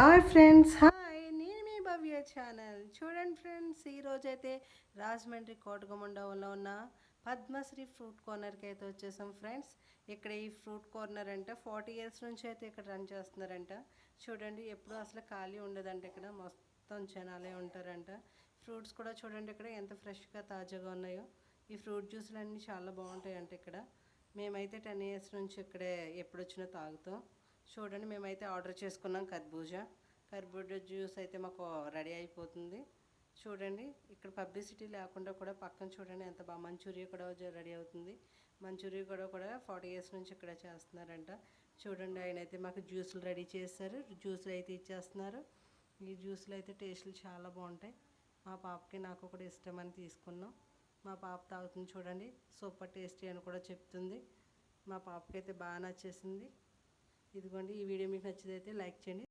Hi friends, hi, నేను మీ భవ్య channel. చూడండి friends, ఈరోజైతే రాజమండ్రి కోటగుమండంలో ఉన్న పద్మశ్రీ ఫ్రూట్ కార్నర్కి అయితే వచ్చేసాం ఫ్రెండ్స్. ఇక్కడ ఈ ఫ్రూట్ కార్నర్ అంటే 40 ఇయర్స్ నుంచి అయితే ఇక్కడ రన్ చేస్తున్నారంట. చూడండి, ఎప్పుడు అసలు ఖాళీ ఉండదంట, ఇక్కడ మొత్తం జనాలే ఉంటారంట. ఫ్రూట్స్ కూడా చూడండి ఇక్కడ ఎంత ఫ్రెష్గా తాజాగా ఉన్నాయో. ఈ ఫ్రూట్ జ్యూస్లు అన్నీ చాలా బాగుంటాయంట ఇక్కడ. మేమైతే 10 ఇయర్స్ నుంచి ఇక్కడే ఎప్పుడు వచ్చినా తాగుతాం. చూడండి, మేమైతే ఆర్డర్ చేసుకున్నాం కర్బూజా జ్యూస్ అయితే మాకు రెడీ అయిపోతుంది. చూడండి, ఇక్కడ పబ్లిసిటీ లేకుండా కూడా పక్కన చూడండి ఎంత బాగా మంచూరియా కూడా రెడీ అవుతుంది. మంచూరియా కూడా 40 ఇయర్స్ నుంచి ఇక్కడ చేస్తున్నారంట. చూడండి, ఆయన అయితే మాకు జ్యూసులు రెడీ చేస్తారు, జ్యూసులు అయితే ఇచ్చేస్తున్నారు. ఈ జ్యూసులు అయితే టేస్ట్లు చాలా బాగుంటాయి. మా పాపకి నాకు కూడా ఇష్టమని తీసుకున్నాం. మా పాప తాగుతుంది, చూడండి సూపర్ టేస్టీ అని కూడా చెప్తుంది. మా పాపకి అయితే బాగా నచ్చేసింది. ఇదిగోండి, ఈ వీడియో మీకు నచ్చితే లైక్ చేయండి.